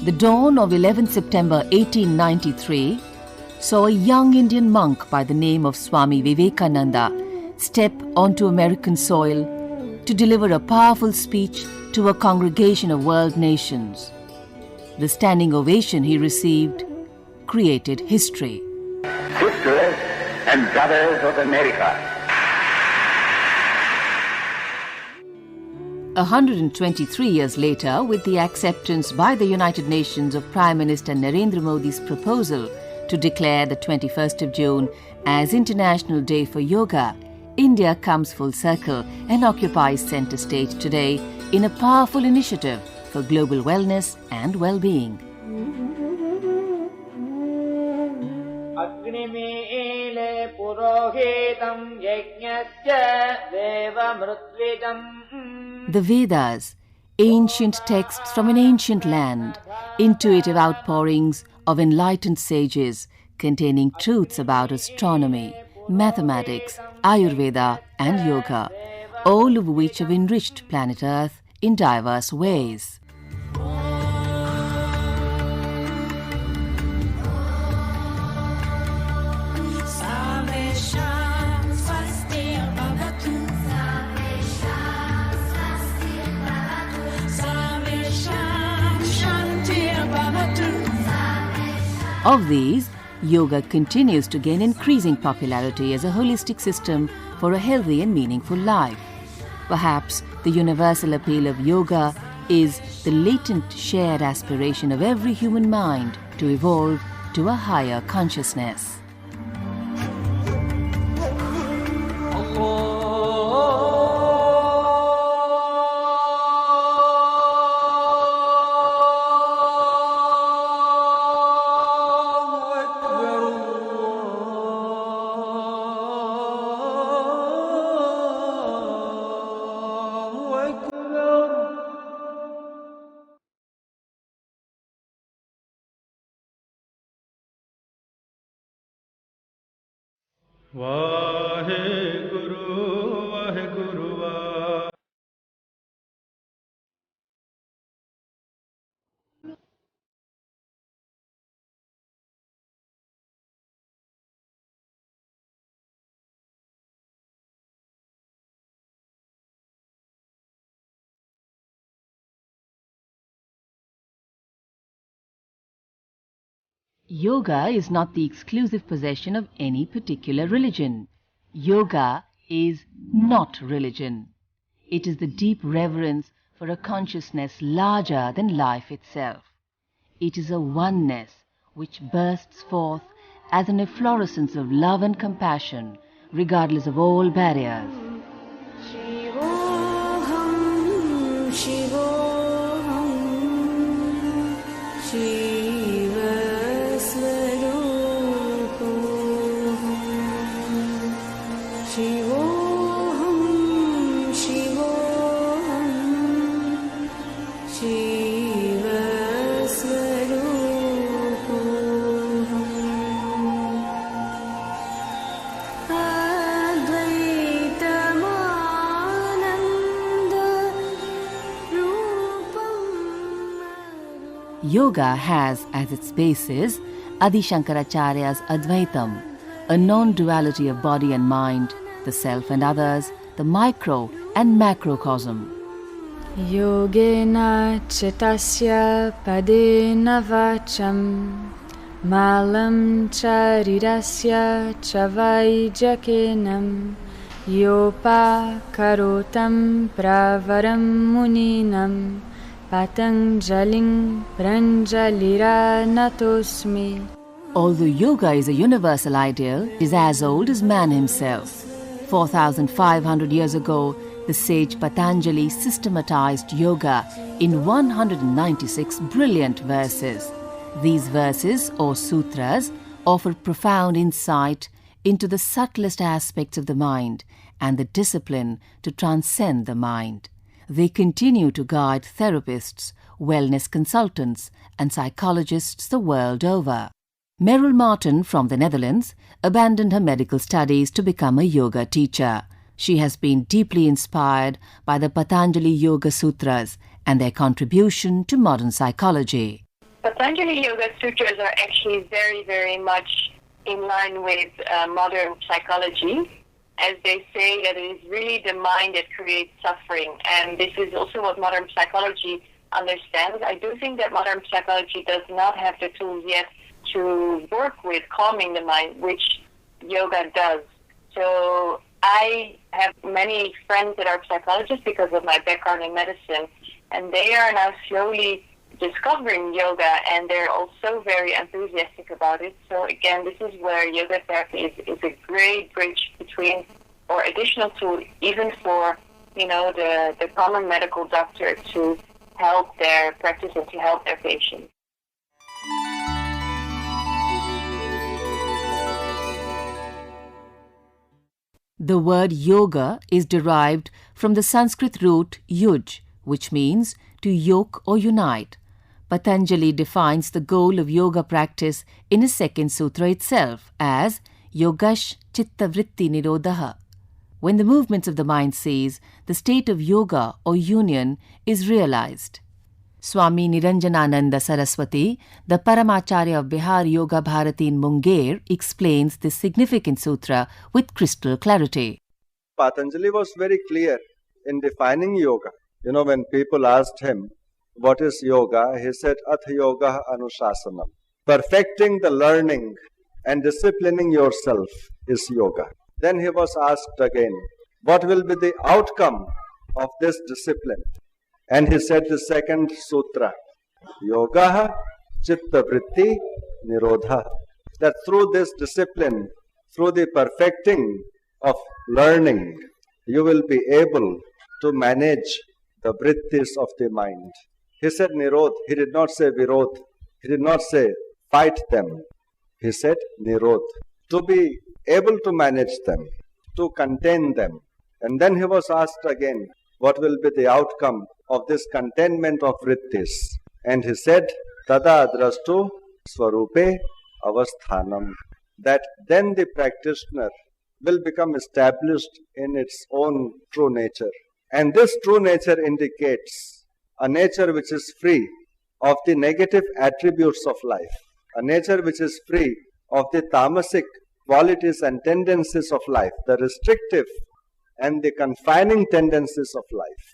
The dawn of 11 September 1893 saw a young Indian monk by the name of Swami Vivekananda step onto American soil to deliver a powerful speech to a congregation of world nations. The standing ovation he received created history. Sisters and brothers of America. 123 years later, with the acceptance by the United Nations of Prime Minister Narendra Modi's proposal to declare the 21st of June as International Day for Yoga, India comes full circle and occupies centre stage today in a powerful initiative for global wellness and well-being. The Vedas, ancient texts from an ancient land, intuitive outpourings of enlightened sages containing truths about astronomy, mathematics, Ayurveda and yoga, all of which have enriched planet Earth in diverse ways. Of these, yoga continues to gain increasing popularity as a holistic system for a healthy and meaningful life. Perhaps the universal appeal of yoga is the latent shared aspiration of every human mind to evolve to a higher consciousness. Yoga is not the exclusive possession of any particular religion. Yoga is not religion. It is the deep reverence for a consciousness larger than life itself. It is a oneness which bursts forth as an efflorescence of love and compassion, regardless of all barriers. Yoga has as its basis Adi Shankaracharya's Advaitam, a non-duality of body and mind, the self and others, the micro and macrocosm. Yogena chitasya padena vacham malam charirasya chavaijakenam yopa karotam pravaram muninam Patanjaling pranjalira natosmi. Although yoga is a universal ideal, it is as old as man himself. 4,500 years ago, the sage Patanjali systematized yoga in 196 brilliant verses. These verses, or sutras, offer profound insight into the subtlest aspects of the mind and the discipline to transcend the mind. They continue to guide therapists, wellness consultants, and psychologists the world over. Merrill Martin from the Netherlands abandoned her medical studies to become a yoga teacher. She has been deeply inspired by the Patanjali Yoga Sutras and their contribution to modern psychology. Patanjali Yoga Sutras are actually very, very much in line with modern psychology, as they say that it is really the mind that creates suffering. And this is also what modern psychology understands. I do think that modern psychology does not have the tools yet to work with calming the mind, which yoga does. So I have many friends that are psychologists because of my background in medicine, and they are now slowly discovering yoga, and they're also very enthusiastic about it. So again, this is where yoga therapy is a great bridge between, or additional tool, even for, the common medical doctor to help their practice and to help their patients. The word yoga is derived from the Sanskrit root yuj, which means to yoke or unite. Patanjali defines the goal of yoga practice in his second sutra itself as yogash chitta vritti nirodha. When the movements of the mind cease, the state of yoga or union is realized. Swami Niranjanananda Saraswati, the Paramacharya of Bihar Yoga Bharati in Munger, explains this significant sutra with crystal clarity. Patanjali was very clear in defining yoga. When people asked him, what is yoga? He said, Ath yoga anusasanam. Perfecting the learning and disciplining yourself is yoga. Then he was asked again, what will be the outcome of this discipline? And he said the second sutra, yoga chitta vritti nirodha. That through this discipline, through the perfecting of learning, you will be able to manage the vrittis of the mind. He said nirod. He did not say virod. He did not say fight them. He said nirod. To be able to manage them, to contain them. And then he was asked again, what will be the outcome of this containment of vrittis? And he said, tada drastu swarupe avasthanam. That then the practitioner will become established in its own true nature. And this true nature indicates a nature which is free of the negative attributes of life, a nature which is free of the tamasic qualities and tendencies of life, the restrictive and the confining tendencies of life.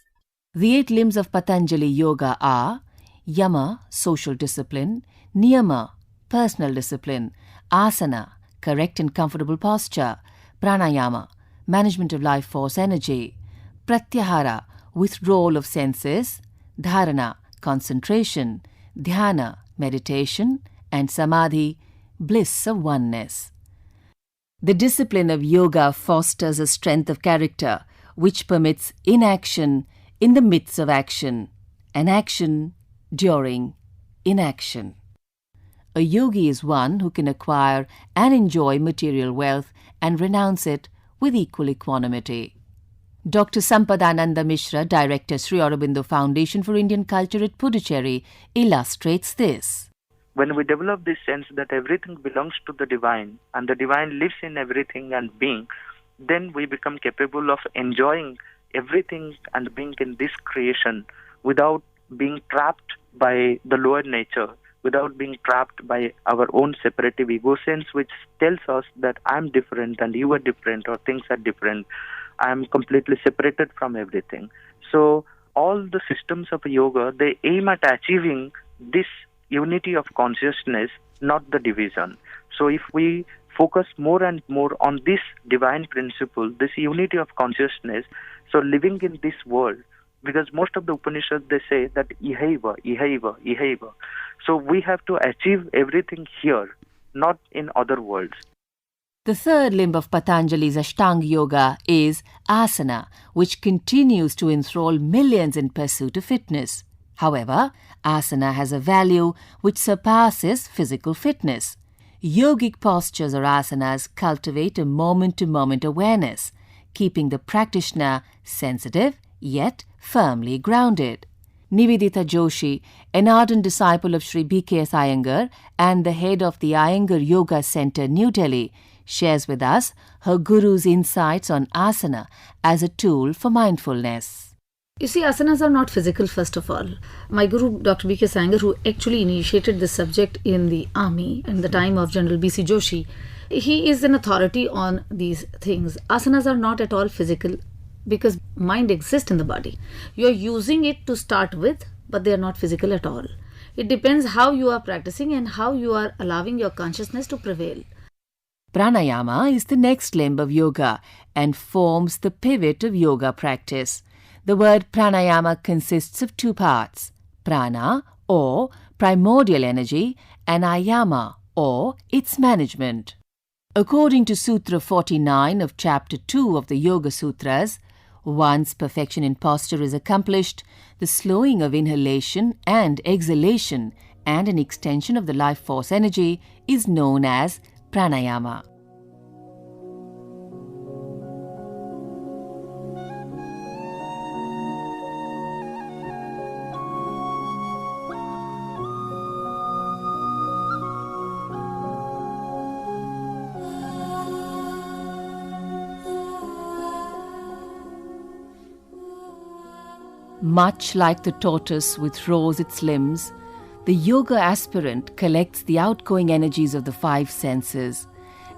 The 8 limbs of Patanjali Yoga are Yama, social discipline, Niyama, personal discipline, Asana, correct and comfortable posture, Pranayama, management of life force energy, Pratyahara, withdrawal of senses, Dharana, concentration, Dhana, meditation, and Samadhi, bliss of oneness. The discipline of yoga fosters a strength of character which permits inaction in the midst of action and action during inaction. A yogi is one who can acquire and enjoy material wealth and renounce it with equal equanimity. Dr. Sampadananda Mishra, Director, Sri Aurobindo Foundation for Indian Culture at Puducherry, illustrates this. When we develop this sense that everything belongs to the divine and the divine lives in everything and being, then we become capable of enjoying everything and being in this creation without being trapped by the lower nature, without being trapped by our own separative ego sense, which tells us that I'm different and you are different or things are different. I'm completely separated from everything. So all the systems of yoga, they aim at achieving this unity of consciousness, not the division. So if we focus more and more on this divine principle, this unity of consciousness, so living in this world, because most of the Upanishads, they say that ihaiva, ihaiva, ihaiva. So we have to achieve everything here, not in other worlds. The third limb of Patanjali's Ashtanga Yoga is Asana, which continues to enthrall millions in pursuit of fitness. However, asana has a value which surpasses physical fitness. Yogic postures or asanas cultivate a moment-to-moment awareness, keeping the practitioner sensitive yet firmly grounded. Nivedita Joshi, an ardent disciple of Sri B.K.S. Iyengar and the head of the Iyengar Yoga Center, New Delhi, shares with us her guru's insights on asana as a tool for mindfulness. You see, asanas are not physical, first of all. My guru, Dr. B.K. Sanger, who actually initiated this subject in the army in the time of General B.C. Joshi, he is an authority on these things. Asanas are not at all physical because mind exists in the body. You are using it to start with, but they are not physical at all. It depends how you are practicing and how you are allowing your consciousness to prevail. Pranayama is the next limb of yoga and forms the pivot of yoga practice. The word pranayama consists of two parts, prana or primordial energy and ayama or its management. According to Sutra 49 of Chapter 2 of the Yoga Sutras, once perfection in posture is accomplished, the slowing of inhalation and exhalation and an extension of the life force energy is known as pranayama. Much like the tortoise withdraws its limbs, the yoga aspirant collects the outgoing energies of the five senses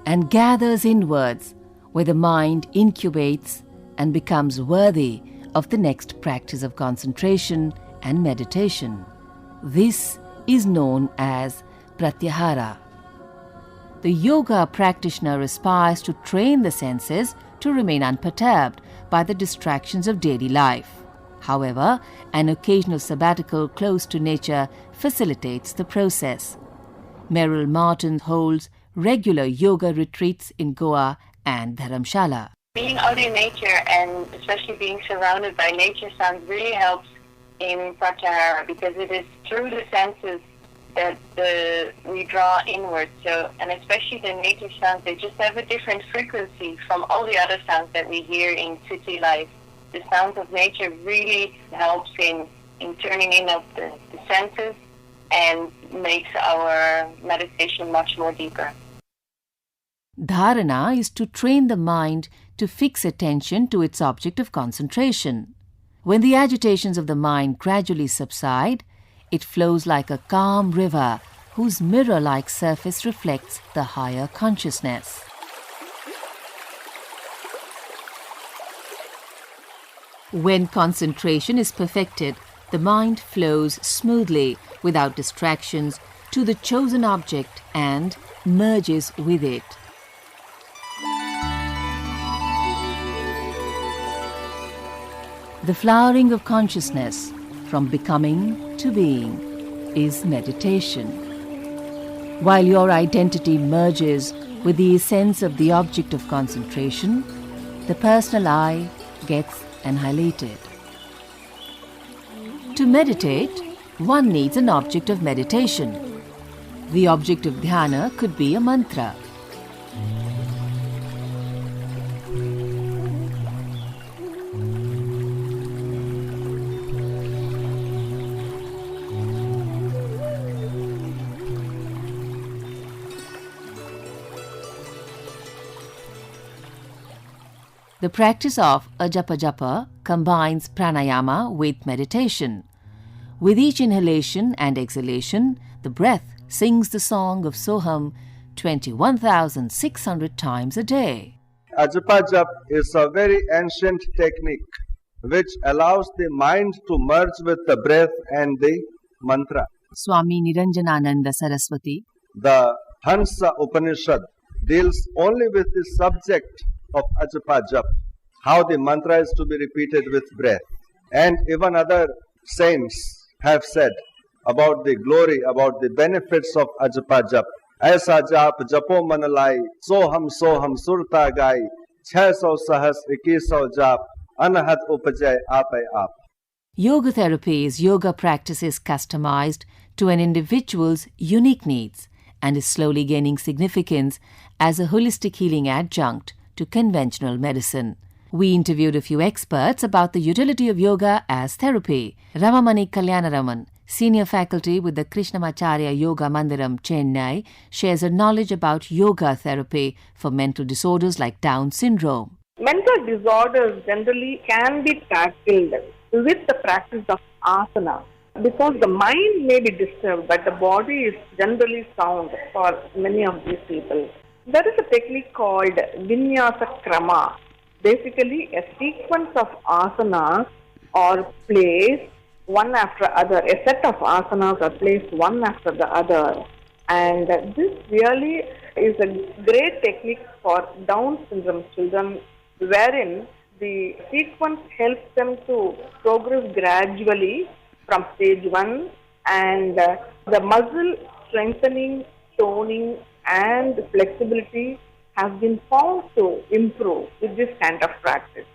and gathers inwards, where the mind incubates and becomes worthy of the next practice of concentration and meditation. This is known as pratyahara. The yoga practitioner aspires to train the senses to remain unperturbed by the distractions of daily life. However, an occasional sabbatical close to nature facilitates the process. Merrill Martin holds regular yoga retreats in Goa and Dharamshala. Being out in nature and especially being surrounded by nature sounds really helps in pratyahara because it is through the senses that we draw inward. So, and especially the nature sounds, they just have a different frequency from all the other sounds that we hear in city life. The sounds of nature really helps in turning in of the senses and makes our meditation much more deeper. Dharana is to train the mind to fix attention to its object of concentration. When the agitations of the mind gradually subside, it flows like a calm river whose mirror-like surface reflects the higher consciousness. When concentration is perfected, the mind flows smoothly, without distractions, to the chosen object and merges with it. The flowering of consciousness, from becoming to being, is meditation. While your identity merges with the essence of the object of concentration, the personal I gets annihilated. To meditate, one needs an object of meditation. The object of Dhana could be a mantra. The practice of ajapa-japa combines pranayama with meditation. With each inhalation and exhalation, the breath sings the song of Soham 21,600 times a day. Ajapa-jap is a very ancient technique which allows the mind to merge with the breath and the mantra. Swami Niranjanananda Saraswati. The Hansa Upanishad deals only with the subject of Ajapa-jap, how the mantra is to be repeated with breath. And even other saints have said about the glory, about the benefits of Ajapa-jap. Aisa jap japo manalai, soham surta gai, 600 sahas 2100 jap, anahat upajay apai aap. Yoga therapy is yoga practices customized to an individual's unique needs and is slowly gaining significance as a holistic healing adjunct to conventional medicine. We interviewed a few experts about the utility of yoga as therapy. Ramamani Kalyanaraman, senior faculty with the Krishnamacharya Yoga Mandiram, Chennai, shares her knowledge about yoga therapy for mental disorders like Down syndrome. Mental disorders generally can be tackled with the practice of asana. Because the mind may be disturbed, but the body is generally sound for many of these people. There is a technique called vinyasa krama. Basically, a sequence of asanas are placed one after other. A set of asanas are placed one after the other. And this really is a great technique for Down syndrome children, wherein the sequence helps them to progress gradually from stage 1, and the muscle strengthening, toning, and flexibility has been found to improve with this kind of practice.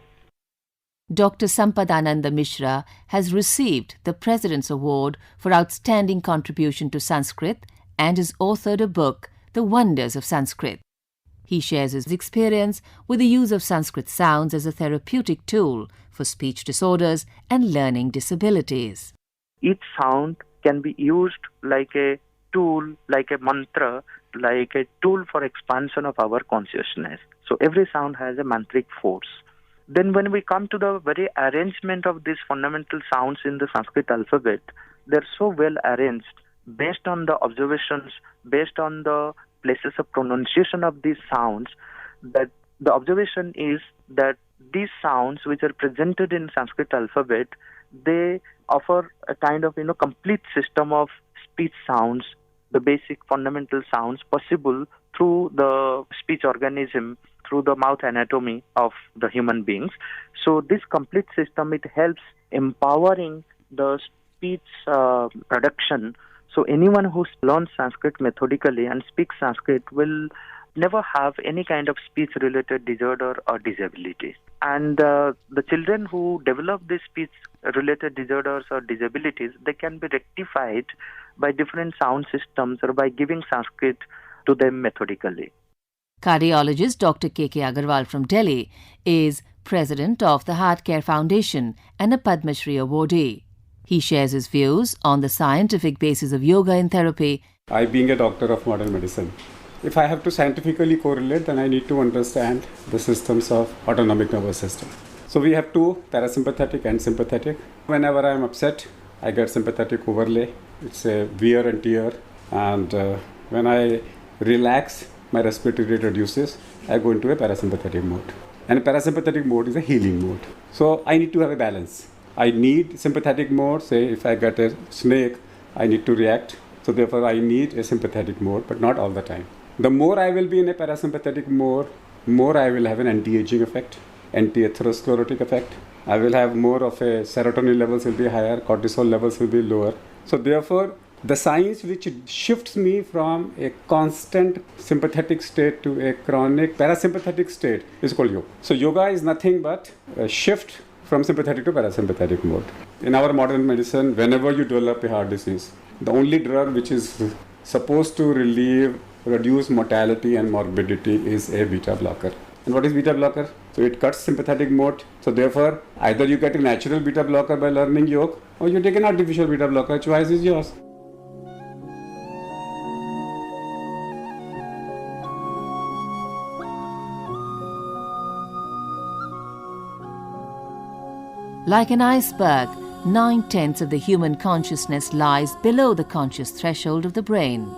Dr. Sampadananda Mishra has received the President's Award for Outstanding Contribution to Sanskrit and has authored a book, The Wonders of Sanskrit. He shares his experience with the use of Sanskrit sounds as a therapeutic tool for speech disorders and learning disabilities. Each sound can be used like a tool, like a mantra, like a tool for expansion of our consciousness. So every sound has a mantric force. Then when we come to the very arrangement of these fundamental sounds in the Sanskrit alphabet, they're so well arranged based on the observations, based on the places of pronunciation of these sounds, that the observation is that these sounds which are presented in Sanskrit alphabet, they offer a kind of complete system of speech sounds, the basic fundamental sounds possible through the speech organism, through the mouth anatomy of the human beings. So this complete system, it helps empowering the speech production. So anyone who learns Sanskrit methodically and speaks Sanskrit will never have any kind of speech-related disorder or disability. And the children who develop these speech-related disorders or disabilities, they can be rectified by different sound systems or by giving Sanskrit to them methodically. Cardiologist Dr. K.K. Agarwal from Delhi is president of the Heart Care Foundation and a Padma Shri awardee. He shares his views on the scientific basis of yoga in therapy. I, being a doctor of modern medicine, if I have to scientifically correlate, then I need to understand the systems of autonomic nervous system. So we have two, parasympathetic and sympathetic. Whenever I am upset, I get sympathetic overlay. It's a wear and tear. And when I relax, my respiratory rate reduces. I go into a parasympathetic mode. And parasympathetic mode is a healing mode. So I need to have a balance. I need sympathetic mode. Say if I get a snake, I need to react. So therefore I need a sympathetic mode, but not all the time. The more I will be in a parasympathetic mode, more I will have an anti-aging effect, anti-atherosclerotic effect. I will have more of a serotonin levels will be higher, cortisol levels will be lower. So therefore, the science which shifts me from a constant sympathetic state to a chronic parasympathetic state is called yoga. So yoga is nothing but a shift from sympathetic to parasympathetic mode. In our modern medicine, whenever you develop a heart disease, the only drug which is supposed to reduce mortality and morbidity is a beta blocker. And what is beta blocker? So it cuts sympathetic mode. So therefore, either you get a natural beta blocker by learning yoga, or you take an artificial beta blocker. Choice is yours. Like an iceberg, 9/10 of the human consciousness lies below the conscious threshold of the brain.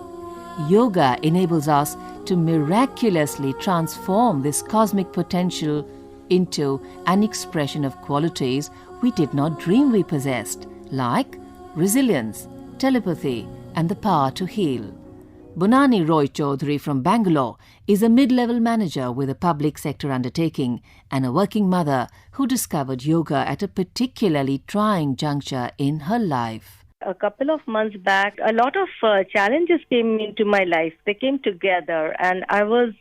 Yoga enables us to miraculously transform this cosmic potential into an expression of qualities we did not dream we possessed, like resilience, telepathy, and the power to heal. Bonani Roy Chaudhary from Bangalore is a mid-level manager with a public sector undertaking and a working mother who discovered yoga at a particularly trying juncture in her life. A couple of months back, a lot of challenges came into my life. They came together, and I was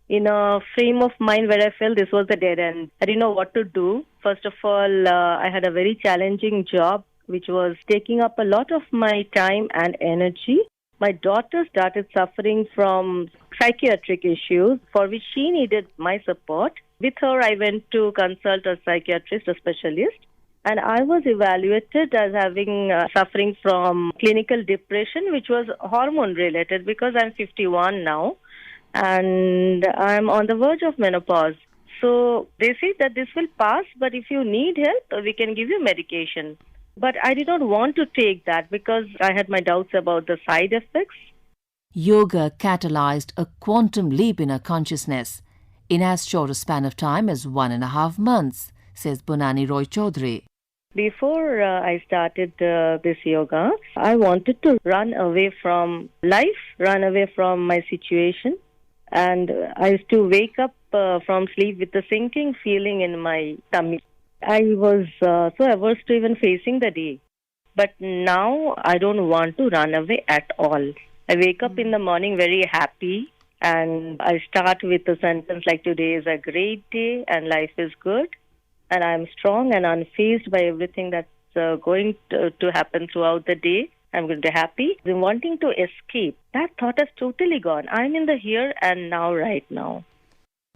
in a frame of mind where I felt this was a dead end. I didn't know what to do. First of all, I had a very challenging job, which was taking up a lot of my time and energy. My daughter started suffering from psychiatric issues for which she needed my support. With her, I went to consult a psychiatrist, a specialist, and I was evaluated as having suffering from clinical depression, which was hormone related because I'm 51 now and I'm on the verge of menopause. So they say that this will pass, but if you need help, we can give you medication. But I did not want to take that because I had my doubts about the side effects. Yoga catalyzed a quantum leap in her consciousness in as short a span of time as 1.5 months, says Bonani Roy Chaudhary. Before I started this yoga, I wanted to run away from life, run away from my situation. And I used to wake up from sleep with a sinking feeling in my tummy. I was so averse to even facing the day. But now I don't want to run away at all. I wake up in the morning very happy, and I start with a sentence like, today is a great day and life is good. And I'm strong and unfazed by everything that's going to happen throughout the day. I'm going to be happy. I'm wanting to escape. That thought has totally gone. I'm in the here and now, right now.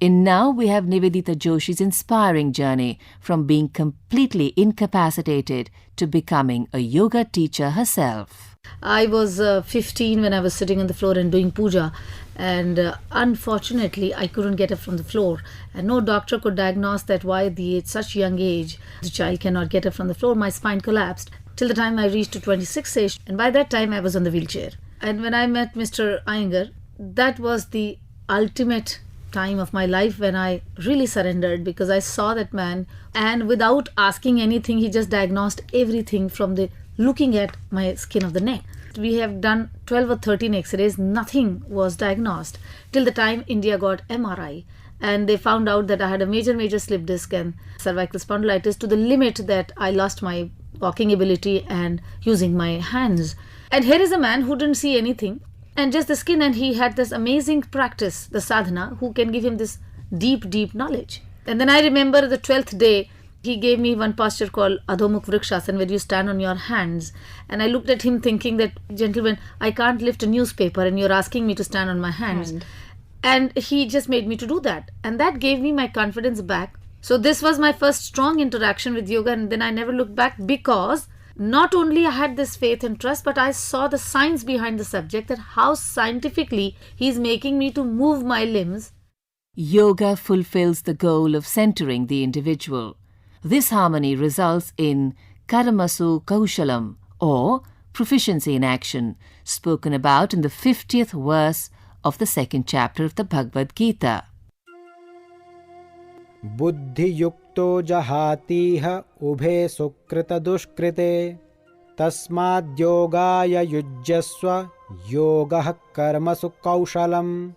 In Now, we have Nivedita Joshi's inspiring journey from being completely incapacitated to becoming a yoga teacher herself. I was 15 when I was sitting on the floor and doing puja, and unfortunately I couldn't get up from the floor, and no doctor could diagnose that why at such young age the child cannot get up from the floor. My spine collapsed till the time I reached to 26 age, and by that time I was on the wheelchair. And when I met Mr. Iyengar, that was the ultimate time of my life when I really surrendered, because I saw that man, and without asking anything, he just diagnosed everything from the looking at my skin of the neck. We have done 12 or 13 x-rays, nothing was diagnosed till the time India got MRI, and they found out that I had a major slip disc and cervical spondylitis to the limit that I lost my walking ability and using my hands. And here is a man who didn't see anything and just the skin, and he had this amazing practice, the sadhana, who can give him this deep knowledge. And then I remember the 12th day, he gave me one posture called Adhomukh Vrikshasana, where you stand on your hands. And I looked at him thinking that, gentleman, I can't lift a newspaper and you're asking me to stand on my hands. And he just made me to do that. And that gave me my confidence back. So this was my first strong interaction with yoga, and then I never looked back, because not only I had this faith and trust, but I saw the science behind the subject, that how scientifically he's making me to move my limbs. Yoga fulfills the goal of centering the individual. This harmony results in Karamasu Kaushalam, or proficiency in action, spoken about in the 50th verse of the 2nd chapter of the Bhagavad Gita. Buddhi yukto jahatiha ubhe sukrita dushkrite tasmad yogaya yujyasva yogah karmasu kaushalam.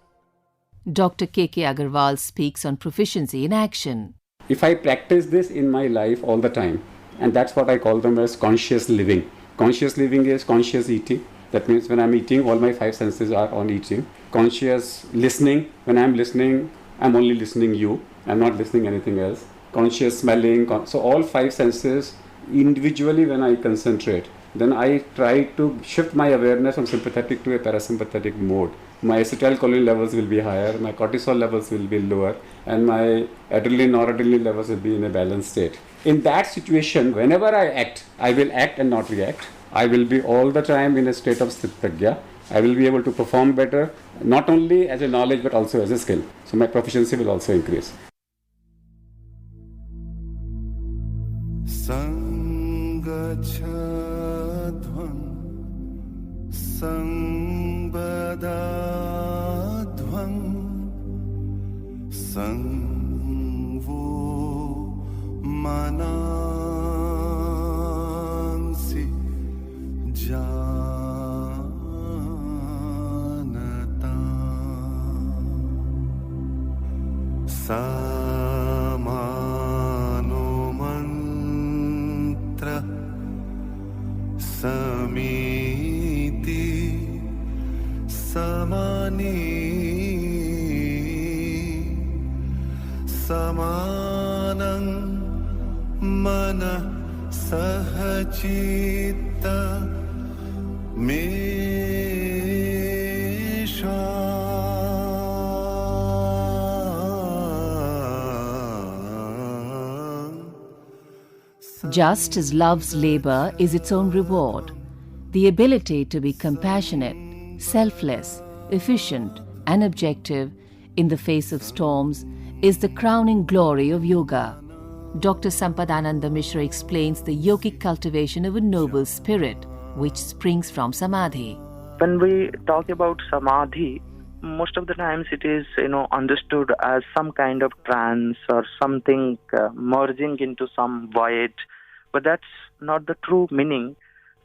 Dr. K.K. Agarwal speaks on proficiency in action. If I practice this in my life all the time, and that's what I call them as conscious living. Conscious living is conscious eating. That means when I'm eating, all my 5 senses are on eating. Conscious listening, when I'm listening, I'm only listening you. I'm not listening anything else. Conscious smelling, so all 5 senses individually when I concentrate, then I try to shift my awareness from sympathetic to a parasympathetic mode. My acetylcholine levels will be higher, my cortisol levels will be lower, and my adrenaline, noradrenaline levels will be in a balanced state. In that situation, whenever I act, I will act and not react. I will be all the time in a state of sthit-prajna. I will be able to perform better, not only as a knowledge but also as a skill. So my proficiency will also increase. Just as love's labor is its own reward, the ability to be compassionate, selfless, efficient, and objective in the face of storms is the crowning glory of yoga. Dr. Sampadananda Mishra explains the yogic cultivation of a noble spirit which springs from samadhi. When we talk about samadhi, most of the times it is understood as some kind of trance or something merging into some void, but that's not the true meaning.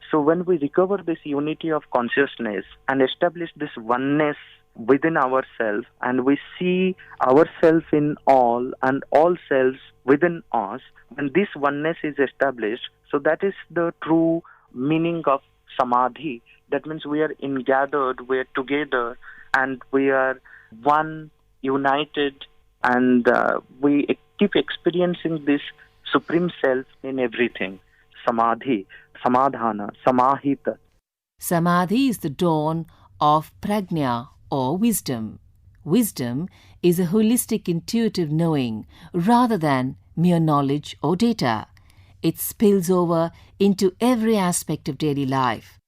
So when we recover this unity of consciousness and establish this oneness within ourselves, and we see ourselves in all and all selves within us, when this oneness is established, so that is the true meaning of samadhi. That means we are ingathered, we are together, and we are one, united, and we keep experiencing this supreme self in everything. Samadhi, samadhana, samahita. Samadhi is the dawn of prajna or wisdom. Wisdom is a holistic intuitive knowing rather than mere knowledge or data. It spills over into every aspect of daily life.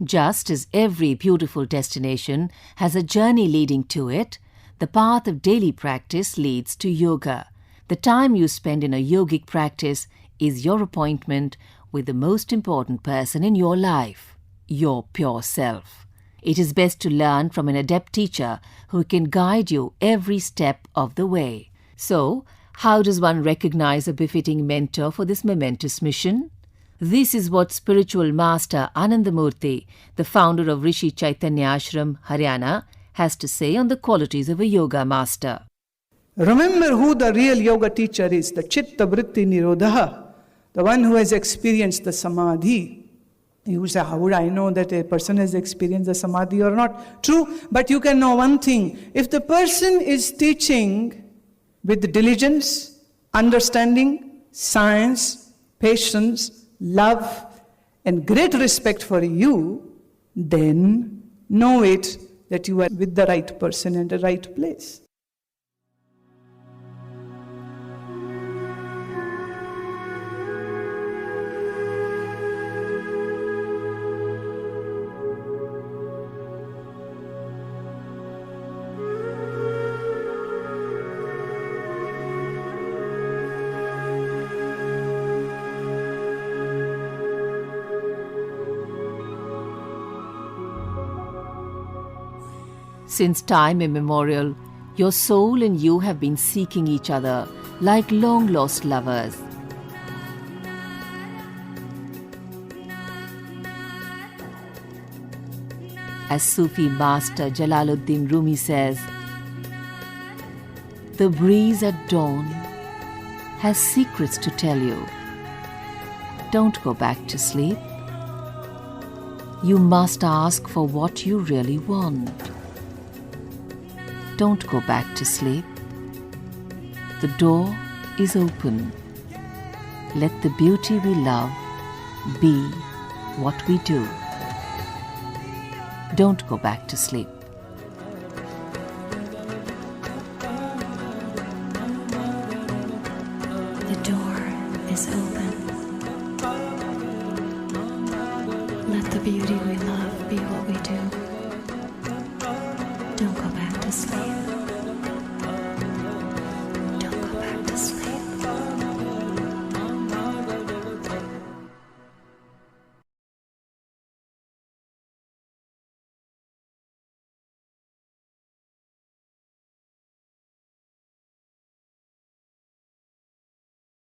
Just as every beautiful destination has a journey leading to it, the path of daily practice leads to yoga. The time you spend in a yogic practice is your appointment with the most important person in your life, your pure self. It is best to learn from an adept teacher who can guide you every step of the way. So, how does one recognize a befitting mentor for this momentous mission? This is what spiritual master Anandamurti, the founder of Rishi Chaitanya Ashram, Haryana, has to say on the qualities of a yoga master. Remember who the real yoga teacher is, the Chitta Vritti Nirodha, the one who has experienced the samadhi. You say, how would I know that a person has experienced the samadhi or not? True, but you can know one thing. If the person is teaching with diligence, understanding, science, patience, love, and great respect for you, then know it that you are with the right person and the right place. Since time immemorial, your soul and you have been seeking each other like long-lost lovers. As Sufi master Jalaluddin Rumi says, the breeze at dawn has secrets to tell you. Don't go back to sleep. You must ask for what you really want. Don't go back to sleep. The door is open. Let the beauty we love be what we do. Don't go back to sleep. The door is open. Let the beauty we love be what we do.